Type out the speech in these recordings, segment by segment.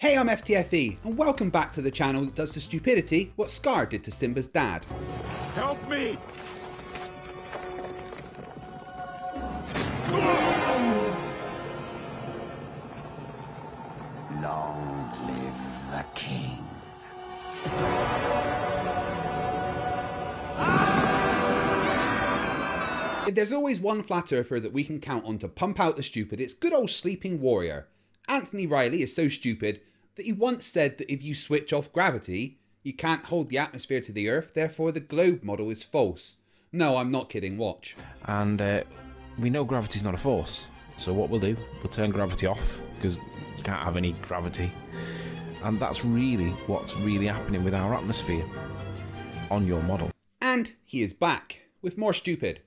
Hey, I'm FTFE, and welcome back to the channel that does to stupidity what Scar did to Simba's dad. Help me! Long live the king. If there's always one flat earther that we can count on to pump out the stupid, it's good old Sleeping Warrior. Anthony Riley is so stupid that he once said that if you switch off gravity, you can't hold the atmosphere to the Earth, therefore the globe model is false. No, I'm not kidding, watch. And we know gravity's not a force, so what we'll do, we'll turn gravity off, because you can't have any gravity. And that's really what's really happening with our atmosphere on your model. And he is back, with more stupid.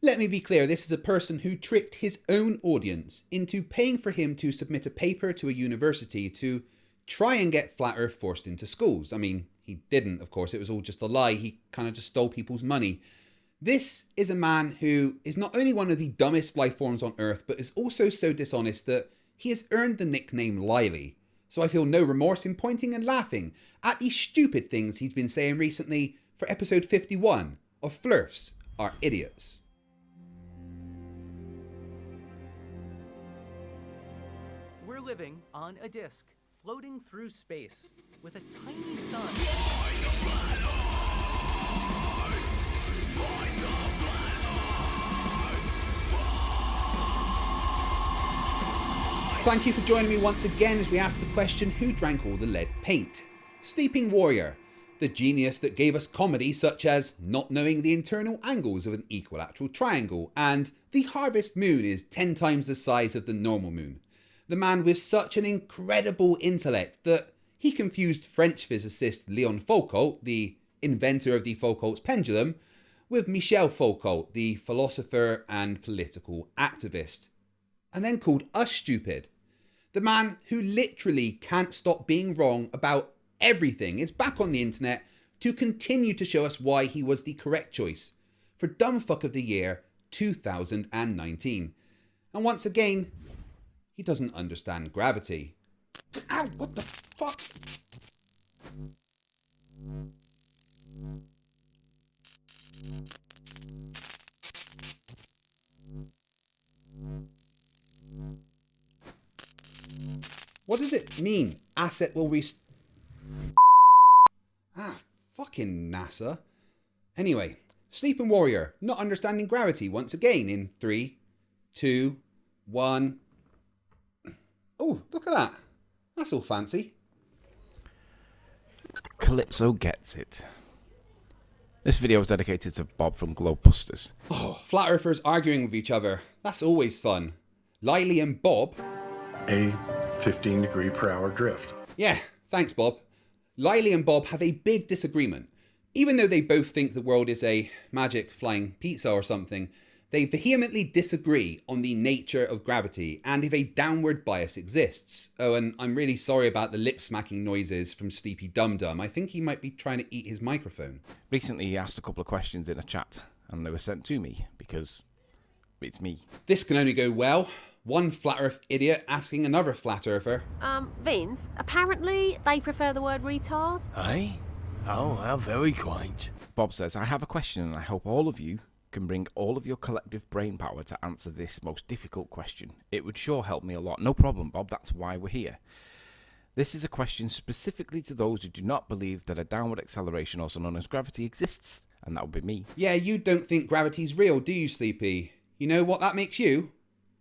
Let me be clear, this is a person who tricked his own audience into paying for him to submit a paper to a university to try and get Flat Earth forced into schools. I mean, he didn't, of course, it was all just a lie. He kind of just stole people's money. This is a man who is not only one of the dumbest life forms on Earth, but is also so dishonest that he has earned the nickname Lily. So I feel no remorse in pointing and laughing at the stupid things he's been saying recently for episode 51 of Flerfs Are Idiots. We're living on a disk, floating through space, with a tiny sun. Thank you for joining me once again as we ask the question, who drank all the lead paint? Sleeping Warrior, the genius that gave us comedy such as not knowing the internal angles of an equilateral triangle and the harvest moon is 10 times the size of the normal moon. The man with such an incredible intellect that he confused French physicist Leon Foucault, the inventor of the Foucault's pendulum, with Michel Foucault, the philosopher and political activist. And then called us stupid. The man who literally can't stop being wrong about everything is back on the internet to continue to show us why he was the correct choice for Dumb Fuck of the Year 2019. And once again, he doesn't understand gravity. Ow, what the fuck? What does it mean? Asset will fucking NASA. Anyway, Sleeping Warrior, not understanding gravity once again in 3, 2, 1. Oh, look at that. That's all fancy. Calypso gets it. This video is dedicated to Bob from Globebusters. Oh, flat earthers arguing with each other. That's always fun. Lily and Bob. A 15-degree-per-hour drift. Yeah, thanks, Bob. Lily and Bob have a big disagreement. Even though they both think the world is a magic flying pizza or something, they vehemently disagree on the nature of gravity and if a downward bias exists. Oh, and I'm really sorry about the lip-smacking noises from Sleepy Dum Dum. I think he might be trying to eat his microphone. Recently he asked a couple of questions in a chat and they were sent to me because it's me. This can only go well. One flat earth idiot asking another flat earther. Vince, apparently they prefer the word retard. Eh? Oh, how very quaint. Bob says, I have a question and I hope all of you can bring all of your collective brain power to answer this most difficult question. It would sure help me a lot. No problem, Bob, that's why we're here. This is a question specifically to those who do not believe that a downward acceleration, also known as gravity, exists, and that would be me. Yeah, you don't think gravity's real, do you, Sleepy? You know what that makes you?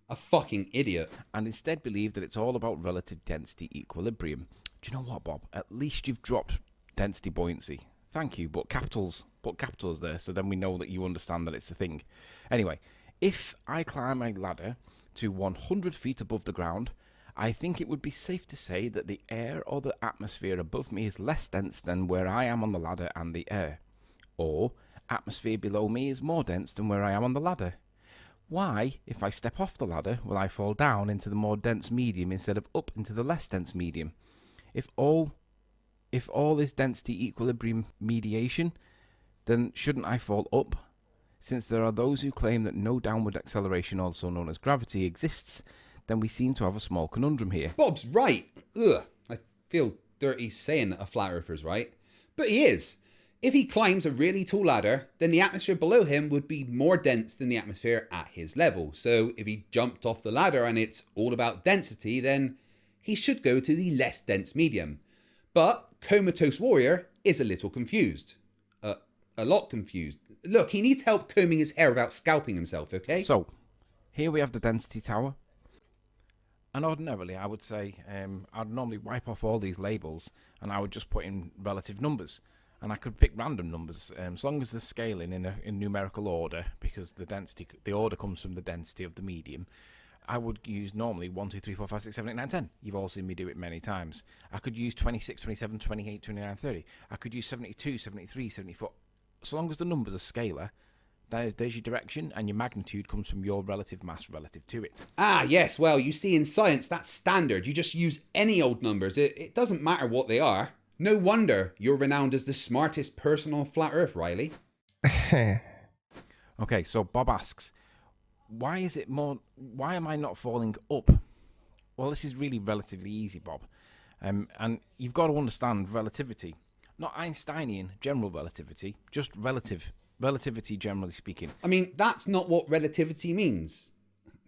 A fucking idiot. And instead believe that it's all about relative density equilibrium. Do you know what, Bob? At least you've dropped density buoyancy. Thank you, but capitals there, so then we know that you understand that it's a thing. Anyway, if I climb a ladder to 100 feet above the ground, I think it would be safe to say that the air or the atmosphere above me is less dense than where I am on the ladder and the air. Or, atmosphere below me is more dense than where I am on the ladder. Why, if I step off the ladder, will I fall down into the more dense medium instead of up into the less dense medium? If all is density equilibrium mediation, then shouldn't I fall up? Since there are those who claim that no downward acceleration, also known as gravity, exists, then we seem to have a small conundrum here. Bob's right. Ugh, I Feel dirty saying that a flat earther's right. But he is. If he climbs a really tall ladder, then the atmosphere below him would be more dense than the atmosphere at his level. So if he jumped off the ladder and it's all about density, then he should go to the less dense medium. But Comatose Warrior is a little confused. A lot confused. Look, he needs help combing his hair without scalping himself, okay? So, here we have the density tower. And ordinarily, I would say, I'd normally wipe off all these labels and I would just put in relative numbers. And I could pick random numbers, as long as they're scaling in numerical order, because the order comes from the density of the medium. I would use normally 1, 2, 3, 4, 5, 6, 7, 8, 9, 10. You've all seen me do it many times. I could use 26, 27, 28, 29, 30. I could use 72, 73, 74. So long as the numbers are scalar, there's your direction, and your magnitude comes from your relative mass relative to it. Ah, yes, well, you see in science, that's standard. You just use any old numbers. It doesn't matter what they are. No wonder you're renowned as the smartest person on flat Earth, Riley. Okay, so Bob asks, why am I not falling up? Well, this is really relatively easy, Bob. And you've got to understand relativity. Not Einsteinian general relativity, just relativity generally speaking. I mean, that's not what relativity means.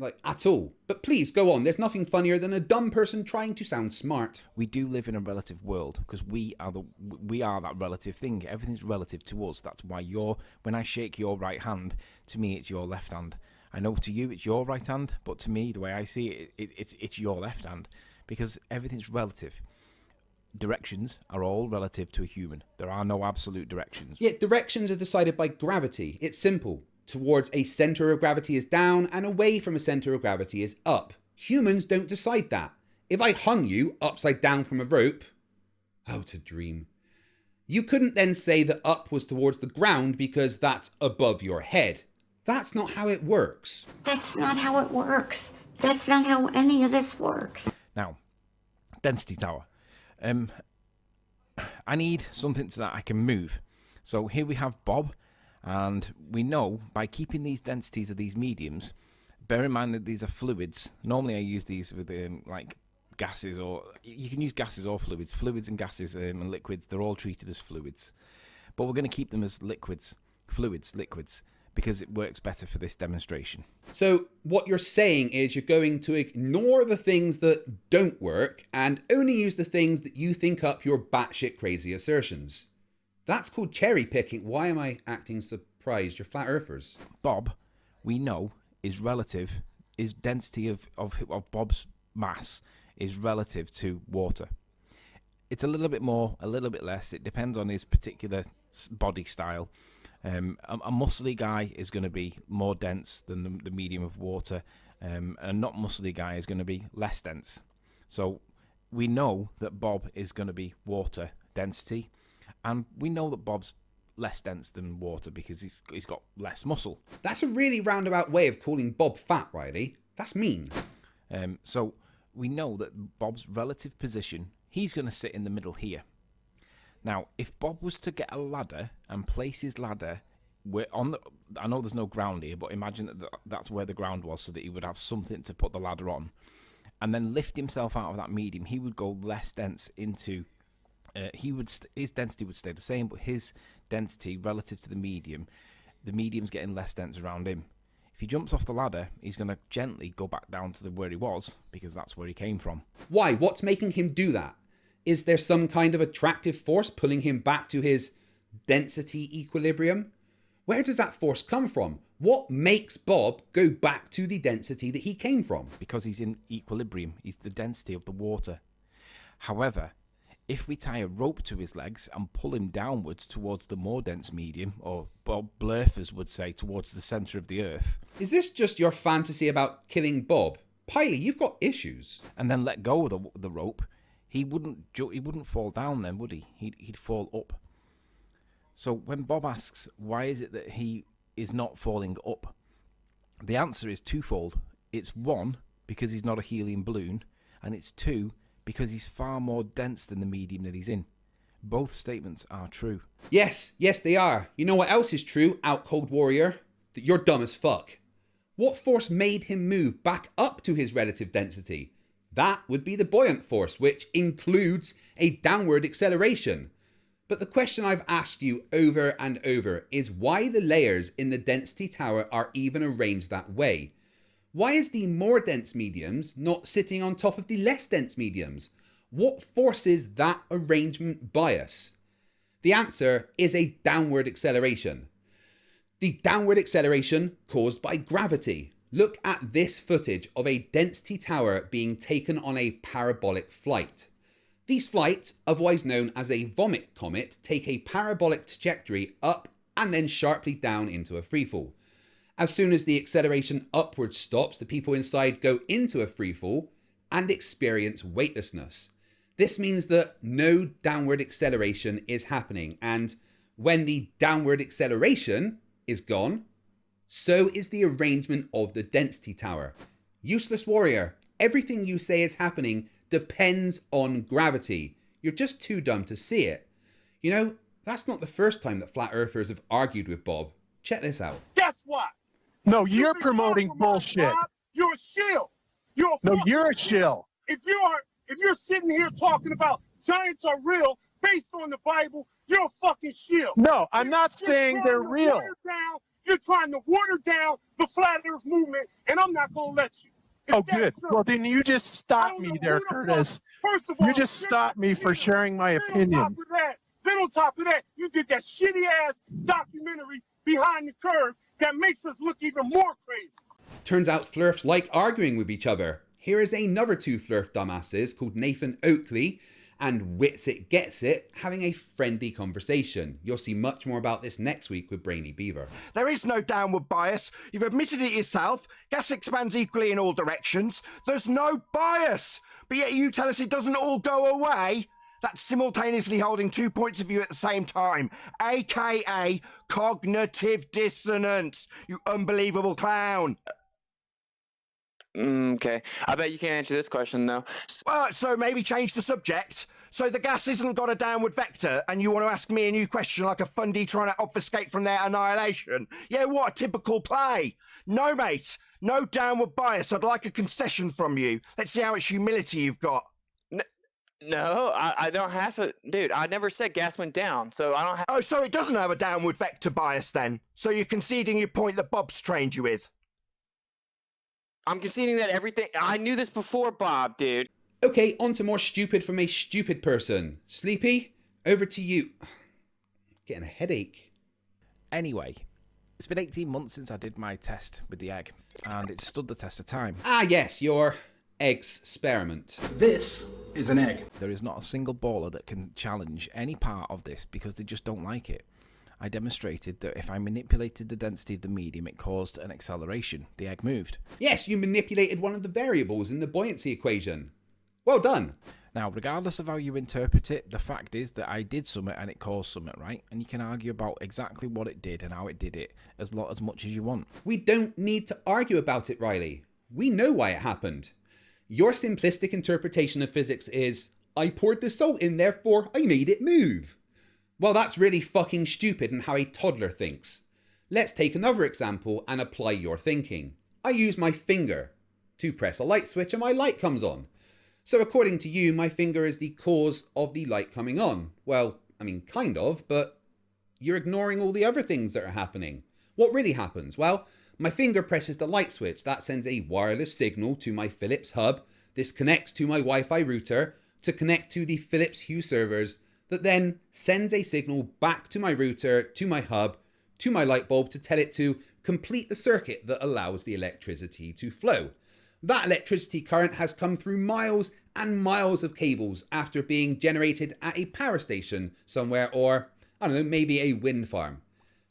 Like, at all. But please, go on. There's nothing funnier than a dumb person trying to sound smart. We do live in a relative world, because we are that relative thing. Everything's relative to us. That's why when I shake your right hand, to me it's your left hand. I know to you it's your right hand, but to me, the way I see it, it's your left hand, because everything's relative. Directions are all relative to a human. There are no absolute directions. Yet directions are decided by gravity. It's simple. Towards a centre of gravity is down and away from a centre of gravity is up. Humans don't decide that. If I hung you upside down from a rope, oh, to dream. You couldn't then say that up was towards the ground because that's above your head. That's not how it works. That's not how it works. That's not how any of this works. Now, density tower. I need something so that I can move. So here we have Bob, and we know by keeping these densities of these mediums, bear in mind that these are fluids. Normally I use these with like gases, or you can use gases or fluids. Fluids and gases and liquids, they're all treated as fluids. But we're going to keep them as liquids, liquids, because it works better for this demonstration. So what you're saying is you're going to ignore the things that don't work and only use the things that you think up your batshit crazy assertions. That's called cherry picking. Why am I acting surprised? You're flat earthers. Bob, we know, is density of Bob's mass is relative to water. It's a little bit more, a little bit less. It depends on his particular body style. A muscly guy is going to be more dense than the medium of water. A not muscly guy is going to be less dense. So we know that Bob is going to be water density. And we know that Bob's less dense than water because he's got less muscle. That's a really roundabout way of calling Bob fat, Riley. That's mean. So we know that Bob's relative position, he's going to sit in the middle here. Now, if Bob was to get a ladder and place his ladder I know there's no ground here, but imagine that's where the ground was, so that he would have something to put the ladder on, and then lift himself out of that medium, he would go less dense into. His density would stay the same, but his density relative to the medium's getting less dense around him. If he jumps off the ladder, he's going to gently go back down to where he was, because that's where he came from. Why? What's making him do that? Is there some kind of attractive force pulling him back to his density equilibrium? Where does that force come from? What makes Bob go back to the density that he came from? Because he's in equilibrium. He's the density of the water. However, if we tie a rope to his legs and pull him downwards towards the more dense medium, or Bob Flerfs would say towards the centre of the earth. Is this just your fantasy about killing Bob? Piley, you've got issues. And then let go of the rope, he wouldn't fall down then, would he? He'd fall up. So when Bob asks, why is it that he is not falling up? The answer is twofold. It's one, because he's not a helium balloon, and it's two, because he's far more dense than the medium that he's in. Both statements are true. Yes, they are. You know what else is true, out cold warrior? That you're dumb as fuck. What force made him move back up to his relative density? That would be the buoyant force, which includes a downward acceleration. But the question I've asked you over and over is why the layers in the density tower are even arranged that way. Why is the more dense mediums not sitting on top of the less dense mediums? What forces that arrangement bias? The answer is a downward acceleration. The downward acceleration caused by gravity. Look at this footage of a density tower being taken on a parabolic flight. These flights, otherwise known as a vomit comet, take a parabolic trajectory up and then sharply down into a freefall. As soon as the acceleration upwards stops, the people inside go into a freefall and experience weightlessness. This means that no downward acceleration is happening, and when the downward acceleration is gone, so is the arrangement of the density tower. Useless warrior, everything you say is happening depends on gravity. You're just too dumb to see it. You know, that's not the first time that flat earthers have argued with Bob. Check this out. Guess what? No, you're promoting bullshit. You're a shill. You're a shill. If you're sitting here talking about giants are real based on the Bible, you're a fucking shill. No, I'm not saying they're real. You're trying to water down the flat earth movement, and I'm not going to let you. Oh, good. Well, then you just stop me there, Curtis. First of all, you just stopped me for sharing my opinion. Then on top of that, you did that shitty-ass documentary Behind the Curve that makes us look even more crazy. Turns out Flerfs like arguing with each other. Here is another two Flerf dumbasses called Nathan Oakley and Wits It Gets It having a friendly conversation. You'll see much more about this next week with Brainy Beaver. There is no downward bias. You've admitted it yourself. Gas expands equally in all directions. There's no bias. But yet you tell us it doesn't all go away. That's simultaneously holding 2 points of view at the same time, aka cognitive dissonance, you unbelievable clown. Okay, I bet you can't answer this question though. So maybe change the subject. So the gas hasn't got a downward vector, and you want to ask me a new question like a fundy trying to obfuscate from their annihilation? Yeah, what a typical play. No, mate, no downward bias. I'd like a concession from you. Let's see how much humility you've got. No, I don't have it. Dude, I never said gas went down, so I don't have... Oh, so it doesn't have a downward vector bias then? So you're conceding your point that Bob's trained you with? I'm conceding that everything... I knew this before, Bob, dude. Okay, on to more stupid from a stupid person. Sleepy, over to you. Getting a headache. Anyway, it's been 18 months since I did my test with the egg, and it stood the test of time. Ah yes, your eggs experiment. This is an egg. There is not a single baller that can challenge any part of this because they just don't like it. I demonstrated that if I manipulated the density of the medium, it caused an acceleration. The egg moved. Yes, you manipulated one of the variables in the buoyancy equation. Well done. Now, regardless of how you interpret it, the fact is that I did something and it caused something, right? And you can argue about exactly what it did and how it did it as much as you want. We don't need to argue about it, Riley. We know why it happened. Your simplistic interpretation of physics is, I poured the salt in, therefore I made it move. Well, that's really fucking stupid and how a toddler thinks. Let's take another example and apply your thinking. I use my finger to press a light switch and my light comes on. So according to you, my finger is the cause of the light coming on. Well, I mean, kind of, but you're ignoring all the other things that are happening. What really happens? Well, my finger presses the light switch. That sends a wireless signal to my Philips hub. This connects to my Wi-Fi router to connect to the Philips Hue servers that then sends a signal back to my router, to my hub, to my light bulb to tell it to complete the circuit that allows the electricity to flow. That electricity current has come through miles and miles of cables after being generated at a power station somewhere, or, I don't know, maybe a wind farm.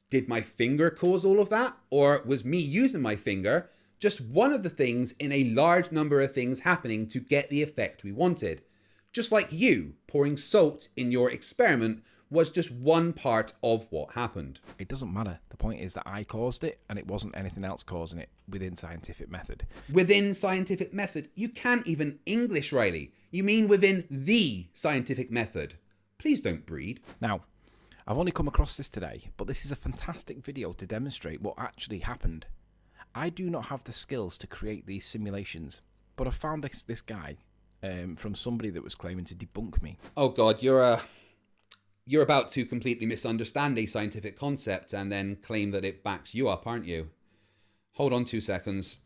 Did my finger cause all of that? Or was me using my finger just one of the things in a large number of things happening to get the effect we wanted? Just like you pouring salt in your experiment was just one part of what happened. It doesn't matter. The point is that I caused it and it wasn't anything else causing it within scientific method. Within scientific method? You can't even English, Riley. You mean within the scientific method. Please don't breed. Now, I've only come across this today, but this is a fantastic video to demonstrate what actually happened. I do not have the skills to create these simulations, But I found this guy from somebody that was claiming to debunk me. Oh God, you're about to completely misunderstand a scientific concept and then claim that it backs you up, aren't you? Hold on 2 seconds.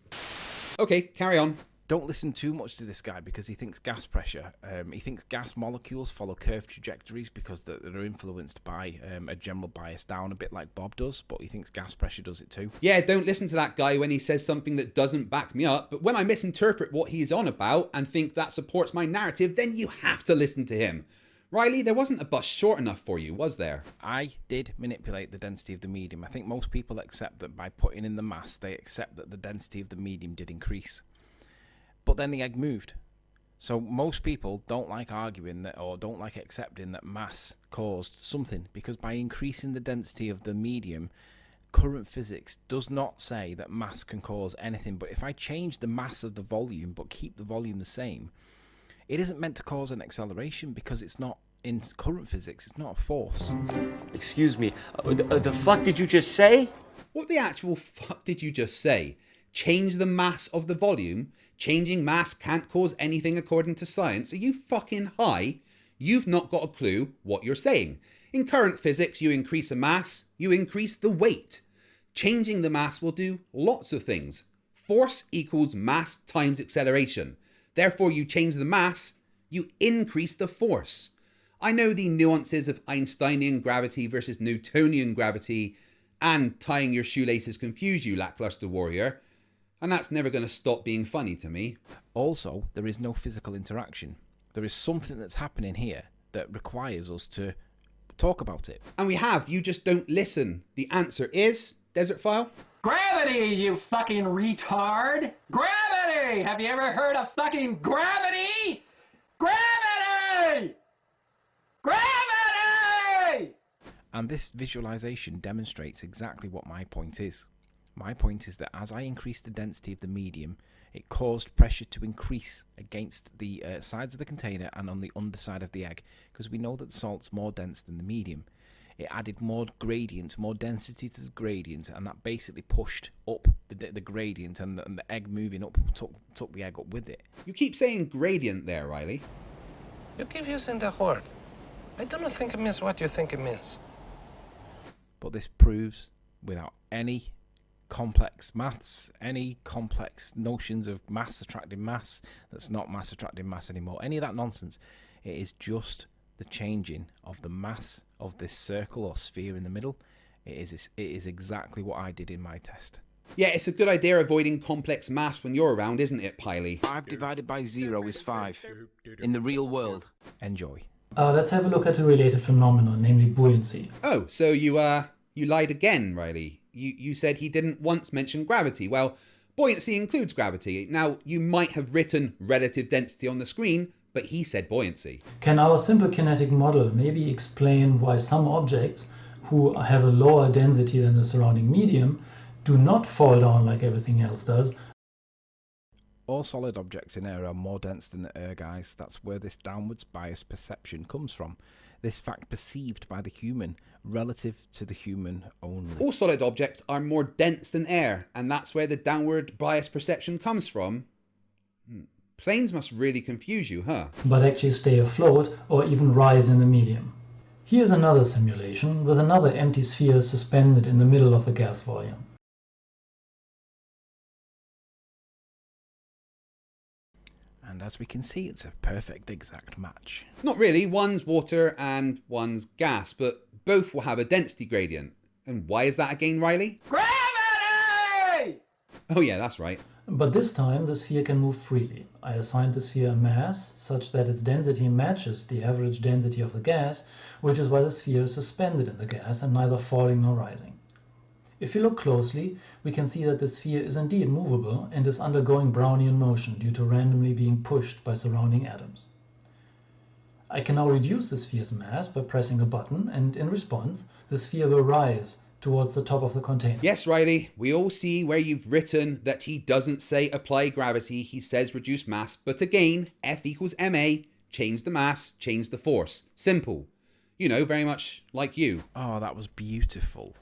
Okay, carry on. Don't listen too much to this guy because he thinks gas pressure. He thinks gas molecules follow curved trajectories because they're influenced by a general bias down, a bit like Bob does, but he thinks gas pressure does it too. Yeah, don't listen to that guy when he says something that doesn't back me up, but when I misinterpret what he's on about and think that supports my narrative, then you have to listen to him. Riley, there wasn't a bus short enough for you, was there? I did manipulate the density of the medium. I think most people accept that by putting in the mass, they accept that the density of the medium did increase. But then the egg moved. So most people don't like arguing that, or don't like accepting that mass caused something, because by increasing the density of the medium, current physics does not say that mass can cause anything. But if I change the mass of the volume but keep the volume the same, it isn't meant to cause an acceleration because it's not, in current physics, it's not a force. Excuse me, the fuck did you just say? What the actual fuck did you just say? Change the mass of the volume? Changing mass can't cause anything according to science? Are you fucking high? You've not got a clue what you're saying. In current physics, you increase a mass, you increase the weight. Changing the mass will do lots of things. Force equals mass times acceleration. Therefore, you change the mass, you increase the force. I know the nuances of Einsteinian gravity versus Newtonian gravity, and tying your shoelaces confuse you, lackluster warrior, and that's never going to stop being funny to me. Also, there is no physical interaction. There is something that's happening here that requires us to talk about it. And we have, you just don't listen. The answer is, Desert File? Gravity, you fucking retard! Gravity! Have you ever heard of fucking gravity? Gravity! Gravity! And this visualization demonstrates exactly what my point is. My point is that as I increased the density of the medium, it caused pressure to increase against the sides of the container and on the underside of the egg, because we know that the salt's more dense than the medium. It added more gradient, more density to the gradient, and that basically pushed up the gradient, and the egg moving up took the egg up with it. You keep saying gradient there, Riley. You keep using the word. I don't think it means what you think it means. But this proves, without any complex maths, any complex notions of mass attracting mass that's not mass attracting mass anymore, any of that nonsense, it is just the changing of the mass of this circle or sphere in the middle. It is exactly what I did in my test. Yeah, it's a good idea avoiding complex mass when you're around, isn't it, Piley? 5 divided by 0 is 5. In the real world. Enjoy. Let's have a look at a related phenomenon, namely buoyancy. Oh, so you lied again, Riley. You said he didn't once mention gravity. Well, buoyancy includes gravity. Now, you might have written relative density on the screen, but he said buoyancy. Can our simple kinetic model maybe explain why some objects who have a lower density than the surrounding medium do not fall down like everything else does? All solid objects in air are more dense than the air, guys. That's where this downwards bias perception comes from. This fact perceived by the human relative to the human only. All solid objects are more dense than air, and that's where the downward bias perception comes from. Planes must really confuse you, huh? But actually stay afloat or even rise in the medium. Here's another simulation with another empty sphere suspended in the middle of the gas volume. And as we can see, it's a perfect exact match. Not really, one's water and one's gas, but both will have a density gradient. And why is that again, Riley? Gravity! Oh yeah, that's right. But this time the sphere can move freely. I assigned the sphere a mass such that its density matches the average density of the gas, which is why the sphere is suspended in the gas and neither falling nor rising. If you look closely, we can see that the sphere is indeed movable and is undergoing Brownian motion due to randomly being pushed by surrounding atoms. I can now reduce the sphere's mass by pressing a button, and in response, the sphere will rise towards the top of the container. Yes, Riley, we all see where you've written that he doesn't say apply gravity, he says reduce mass, but again, F equals ma, change the mass, change the force. Simple. You know, very much like you. Oh, that was beautiful.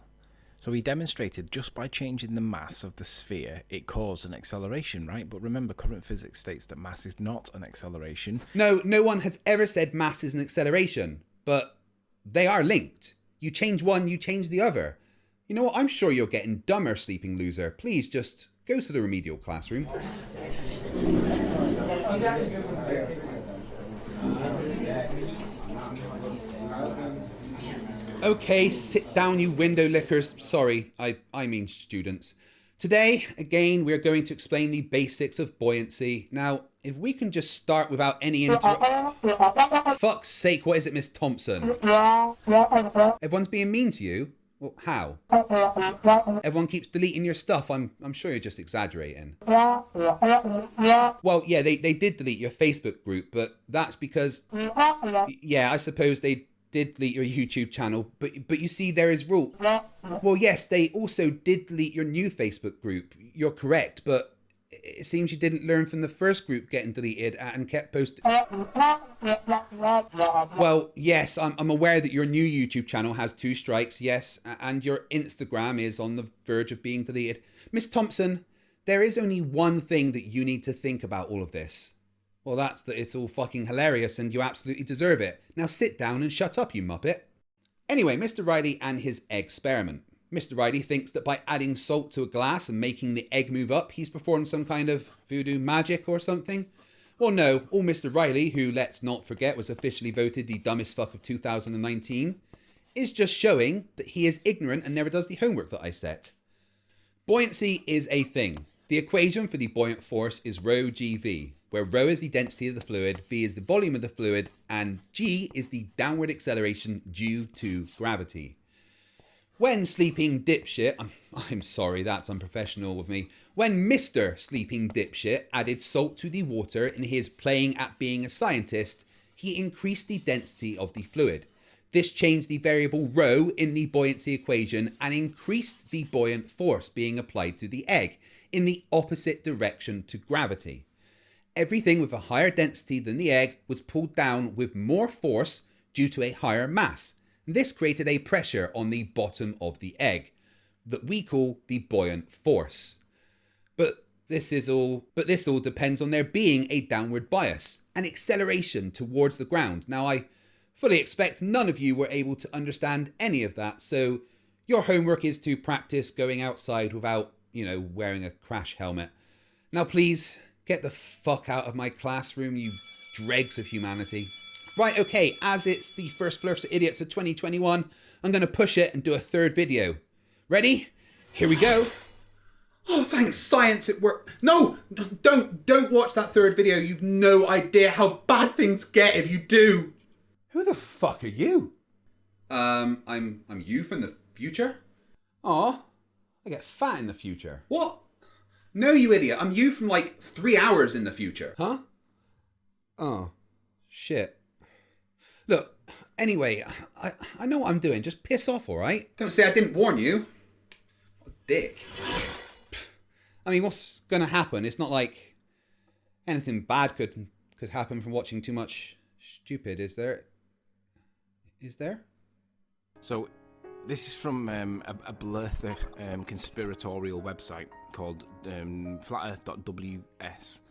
So he demonstrated just by changing the mass of the sphere, it caused an acceleration, right? But remember, current physics states that mass is not an acceleration. No one has ever said mass is an acceleration, but they are linked. You change one, you change the other. You know what? I'm sure you're getting dumber, sleeping loser. Please just go to the remedial classroom. Okay, sit down, you window lickers. Sorry, I mean students. Today, again, we're going to explain the basics of buoyancy. Now, if we can just start without any Fuck's sake, what is it, Miss Thompson? Everyone's being mean to you? Well, how? Everyone keeps deleting your stuff. I'm sure you're just exaggerating. Well, yeah, they did delete your Facebook group, but that's because... Yeah, I suppose they did delete your YouTube channel, but you see, there is rule. Well, yes, they also did delete your new Facebook group. You're correct, but it seems you didn't learn from the first group getting deleted and kept posting. Well, yes, I'm aware that your new YouTube channel has 2 strikes, yes, and your Instagram is on the verge of being deleted. Miss Thompson, there is only one thing that you need to think about all of this. Well, that's that it's all fucking hilarious and you absolutely deserve it. Now sit down and shut up, you muppet. Anyway, Mr. Riley and his experiment. Mr. Riley thinks that by adding salt to a glass and making the egg move up, he's performed some kind of voodoo magic or something. Well, no, all Mr. Riley, who, let's not forget, was officially voted the dumbest fuck of 2019, is just showing that he is ignorant and never does the homework that I set. Buoyancy is a thing. The equation for the buoyant force is rho GV, where rho is the density of the fluid, v is the volume of the fluid, and g is the downward acceleration due to gravity. When sleeping dipshit, I'm sorry, that's unprofessional of me. When Mr. Sleeping Dipshit added salt to the water in his playing at being a scientist, he increased the density of the fluid. This changed the variable rho in the buoyancy equation and increased the buoyant force being applied to the egg in the opposite direction to gravity. Everything with a higher density than the egg was pulled down with more force due to a higher mass. This created a pressure on the bottom of the egg that we call the buoyant force. But this all depends on there being a downward bias, an acceleration towards the ground. Now, I fully expect none of you were able to understand any of that, so your homework is to practice going outside without, wearing a crash helmet. Now, please, get the fuck out of my classroom, you dregs of humanity. Right, okay, as it's the first Flerfs of Idiots of 2021, I'm going to push it and do a 3rd video. Ready? Here we go. Oh, thanks, science, it worked. No, don't watch that 3rd video. You've no idea how bad things get if you do. Who the fuck are you? I'm you from the future? Aw, I get fat in the future. What? No, you idiot. I'm you from like 3 hours in the future. Huh? Oh, shit. Look, anyway, I know what I'm doing. Just piss off, all right? Don't say I didn't warn you. What a dick. I mean, what's going to happen? It's not like anything bad could happen from watching too much stupid, is there? Is there? So, this is from a blurther conspiratorial website called flatearth.ws.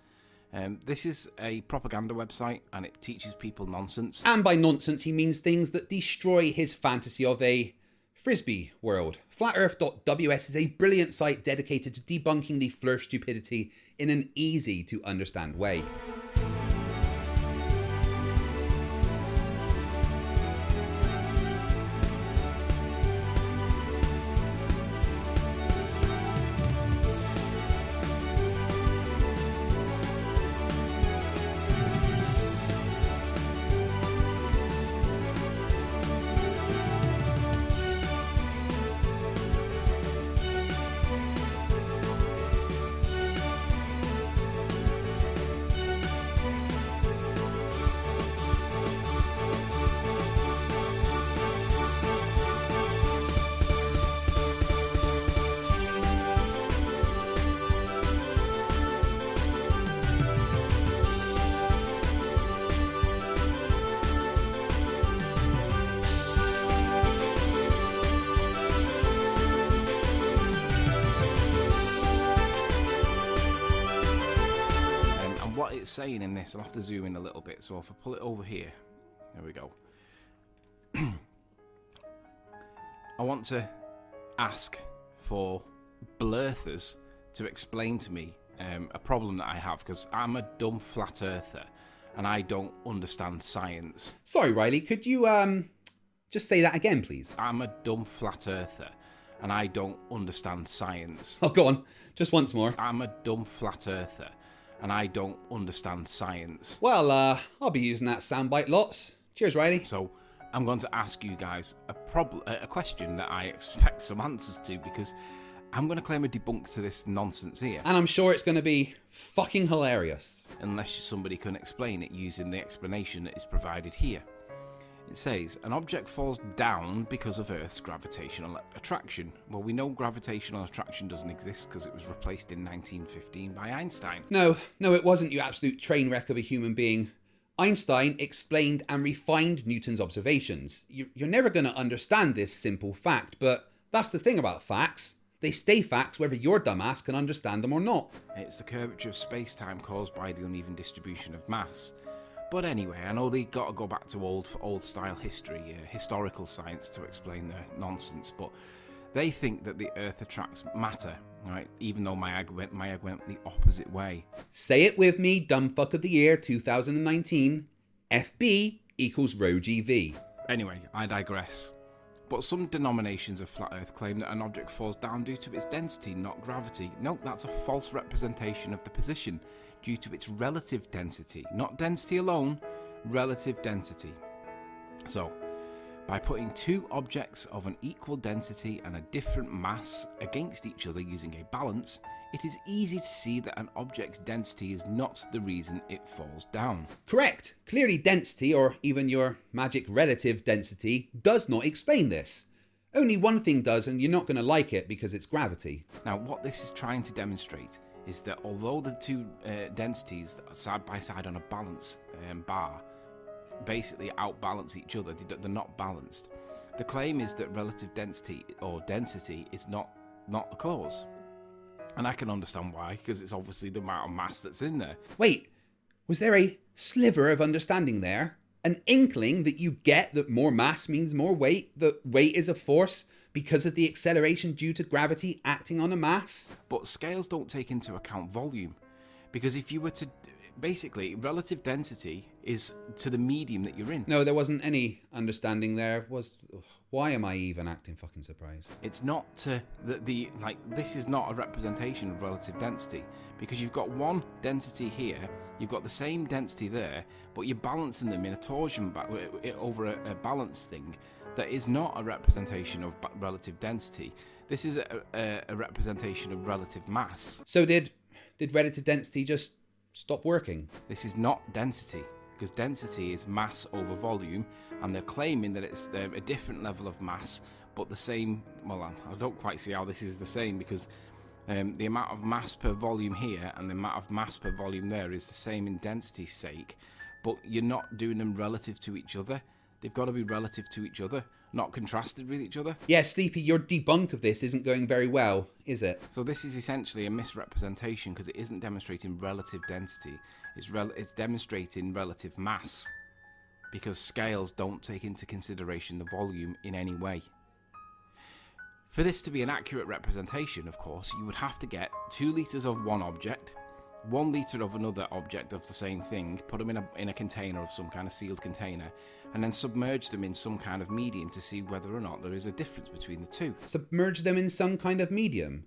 This is a propaganda website and it teaches people nonsense. And by nonsense, he means things that destroy his fantasy of a frisbee world. Flatearth.ws is a brilliant site dedicated to debunking the Flerf stupidity in an easy to understand way. it's saying in this, I'll have to zoom in a little bit. So if I pull it over here, there we go. I want to ask for Flerfs to explain to me a problem that I have, because I'm a dumb flat earther and I don't understand science. Sorry, Riley, could you just say that again, please? I'm a dumb flat earther and I don't understand science. Oh, go on, just once more. I'm a dumb flat earther and I don't understand science. Well, I'll be using that soundbite lots. Cheers, Riley. So I'm going to ask you guys a question that I expect some answers to, because I'm going to claim a debunk to this nonsense here. And I'm sure it's going to be fucking hilarious. Unless somebody can explain it using the explanation that is provided here. It says, an object falls down because of Earth's gravitational attraction. Well, we know gravitational attraction doesn't exist because it was replaced in 1915 by Einstein. No, it wasn't, you absolute train wreck of a human being. Einstein explained and refined Newton's observations. You're never going to understand this simple fact, but that's the thing about facts. They stay facts whether your dumbass can understand them or not. It's the curvature of space-time caused by the uneven distribution of mass. But anyway, I know they got to go back to old-style history, historical science to explain their nonsense, but they think that the Earth attracts matter, right? Even though my egg went the opposite way. Say it with me, dumbfuck of the year 2019. FB equals rho GV. Anyway, I digress. But some denominations of flat Earth claim that an object falls down due to its density, not gravity. No, that's a false representation of the position, due to its relative density. Not density alone, relative density. So, by putting two objects of an equal density and a different mass against each other using a balance, it is easy to see that an object's density is not the reason it falls down. Correct. Clearly density, or even your magic relative density, does not explain this. Only one thing does, and you're not going to like it because it's gravity. Now, what this is trying to demonstrate is that although the two densities are side by side on a balance bar basically outbalance each other, they're not balanced. The claim is that relative density or density is not the cause. And I can understand why, because it's obviously the amount of mass that's in there. Wait, was there a sliver of understanding there? An inkling that you get that more mass means more weight, that weight is a force because of the acceleration due to gravity acting on a mass? But scales don't take into account volume, because if you were to... Basically, relative density is to the medium that you're in. No, there wasn't any understanding there. Why am I even acting fucking surprised? It's not to this is not a representation of relative density, because you've got one density here, you've got the same density there, but you're balancing them in a torsion over a balance thing that is not a representation of relative density. This is a representation of relative mass. So did relative density just stop working? This is not density, because density is mass over volume, and they're claiming that it's a different level of mass, but the same. Well, I don't quite see how this is the same, because the amount of mass per volume here and the amount of mass per volume there is the same in density's sake, but you're not doing them relative to each other. They've got to be relative to each other, not contrasted with each other. Yeah, Sleepy, your debunk of this isn't going very well, is it? So this is essentially a misrepresentation, because it isn't demonstrating relative density. It's demonstrating relative mass, because scales don't take into consideration the volume in any way. For this to be an accurate representation, of course, you would have to get 2 litres of one object, 1 litre of another object of the same thing, put them in a container of some kind of sealed container, and then submerge them in some kind of medium to see whether or not there is a difference between the two. Submerge them in some kind of medium?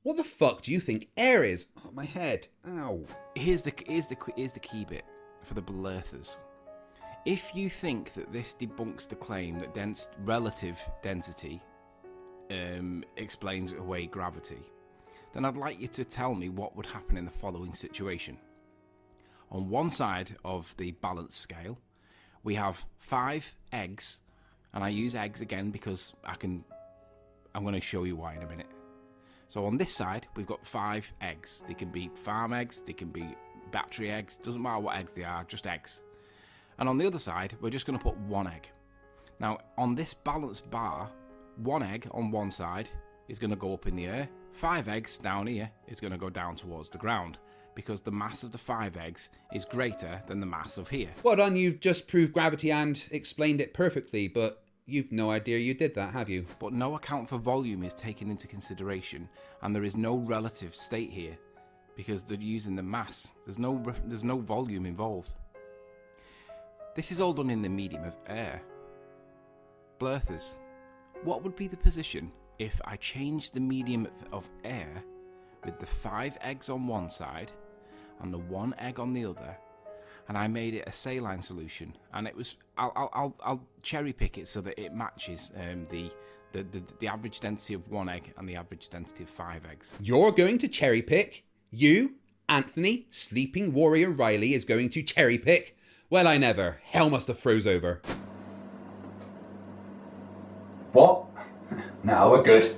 What the fuck do you think air is? Oh, my head. Ow. Here's the key bit for the Flerfs. If you think that this debunks the claim that relative density explains away gravity, then I'd like you to tell me what would happen in the following situation. On one side of the balance scale, we have 5 eggs, and I use eggs again because I'm going to show you why in a minute. So on this side, we've got 5 eggs. They can be farm eggs, they can be battery eggs, doesn't matter what eggs they are, just eggs. And on the other side, we're just going to put 1 egg. Now, on this balance bar, 1 egg on one side is going to go up in the air, 5 eggs down here is going to go down towards the ground, because the mass of the 5 eggs is greater than the mass of here. Well done, you've just proved gravity and explained it perfectly, but you've no idea you did that, have you? But no account for volume is taken into consideration, and there is no relative state here, because they're using the mass. There's no volume involved. This is all done in the medium of air. Flerfs, what would be the position if I changed the medium of air with the 5 eggs on one side and the 1 egg on the other, and I made it a saline solution, and it was I'll cherry pick it so that it matches the average density of 1 egg and the average density of 5 eggs. You're going to cherry pick? You, Anthony, Sleeping Warrior Riley, is going to cherry pick? Well, I never. Hell must have froze over. What? Now we're good.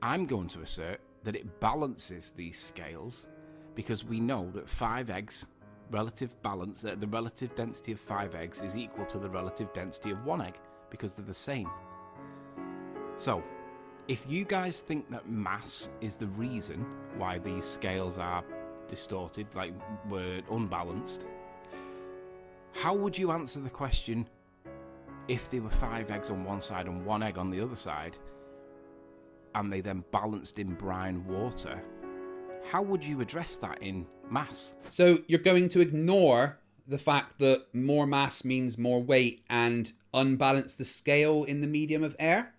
I'm going to assert that it balances these scales, because we know that 5 eggs relative balance, the relative density of 5 eggs is equal to the relative density of 1 egg, because they're the same. So, if you guys think that mass is the reason why these scales are distorted, like we're unbalanced, how would you answer the question if there were 5 eggs on one side and 1 egg on the other side, and they then balanced in brine water? How would you address that in mass? So you're going to ignore the fact that more mass means more weight and unbalance the scale in the medium of air?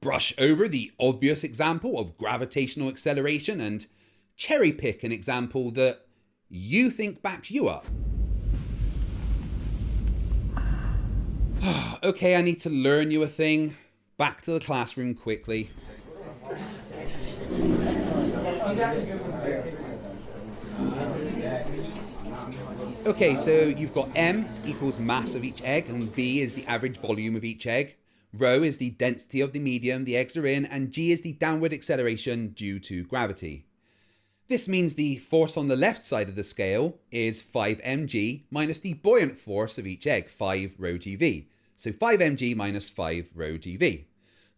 Brush over the obvious example of gravitational acceleration and cherry pick an example that you think backs you up? Okay, I need to learn you a thing. Back to the classroom quickly. Okay, so you've got M equals mass of each egg, and V is the average volume of each egg. Rho is the density of the medium the eggs are in, and G is the downward acceleration due to gravity. This means the force on the left side of the scale is 5 mg minus the buoyant force of each egg, 5 rho GV. So 5 mg minus 5 rho GV.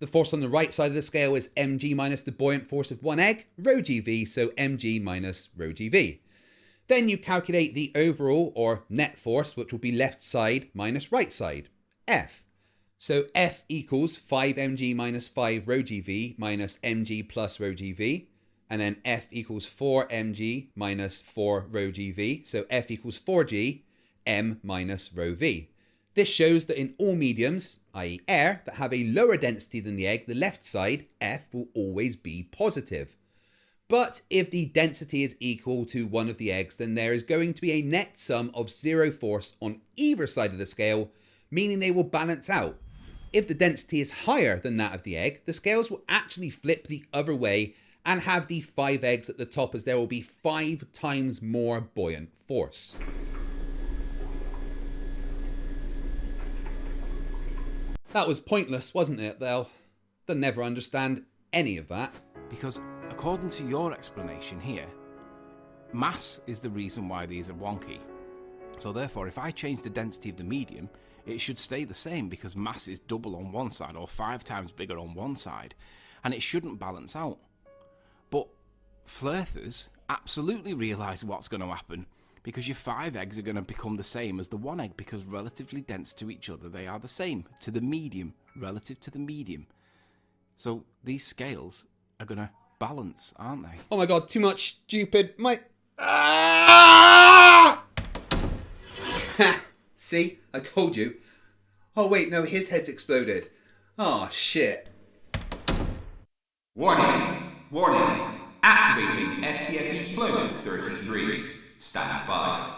The force on the right side of the scale is mg minus the buoyant force of 1 egg, rho GV, so mg minus rho GV. Then you calculate the overall or net force, which will be left side minus right side, F. So F equals 5 mg minus 5 rho GV minus mg plus rho GV. And then F equals 4 mg minus 4 rho GV. So F equals 4g, m minus rho v. This shows that in all mediums, i.e. air, that have a lower density than the egg, the left side, F, will always be positive. But if the density is equal to one of the eggs, then there is going to be a net sum of 0 force on either side of the scale, meaning they will balance out. If the density is higher than that of the egg, the scales will actually flip the other way and have the 5 eggs at the top, as there will be 5 times more buoyant force. That was pointless, wasn't it? They'll never understand any of that. Because according to your explanation here, mass is the reason why these are wonky. So therefore, if I change the density of the medium, it should stay the same, because mass is double on one side or 5 times bigger on one side, and it shouldn't balance out. But Flerfs absolutely realise what's going to happen, because your 5 eggs are going to become the same as the 1 egg, because relatively dense to each other, they are the same to the medium, relative to the medium. So these scales are going to balance, aren't they? Oh my god, too much stupid. Ah! See? I told you. Oh wait, no, his head's exploded. Oh shit. Warning. Warning. Activating FTFE flow 33. Stand by.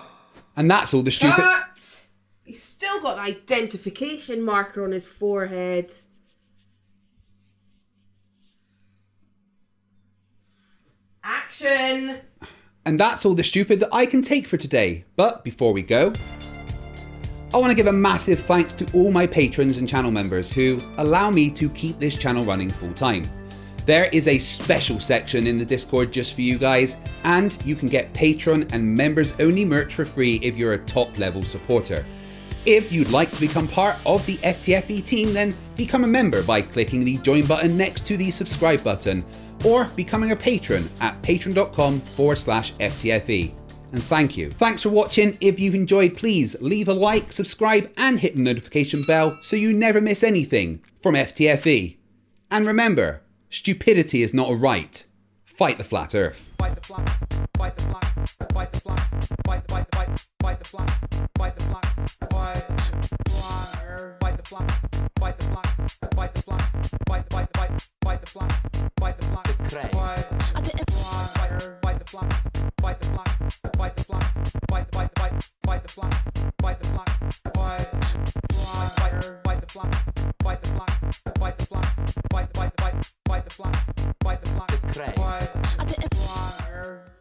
And that's all the stupid... Cut! He's still got the identification marker on his forehead. Action! And that's all the stupid that I can take for today. But before we go, I want to give a massive thanks to all my patrons and channel members who allow me to keep this channel running full time. There is a special section in the Discord just for you guys, and you can get patron and members only merch for free if you're a top level supporter. If you'd like to become part of the FTFE team, then become a member by clicking the join button next to the subscribe button. or becoming a patron at patreon.com/FTFE. And thank you. Thanks for watching. If you've enjoyed, please leave a like, subscribe, and hit the notification bell so you never miss anything from FTFE. And remember, stupidity is not a right. Fight the flat earth. Fight the flat, fight the flat, fight the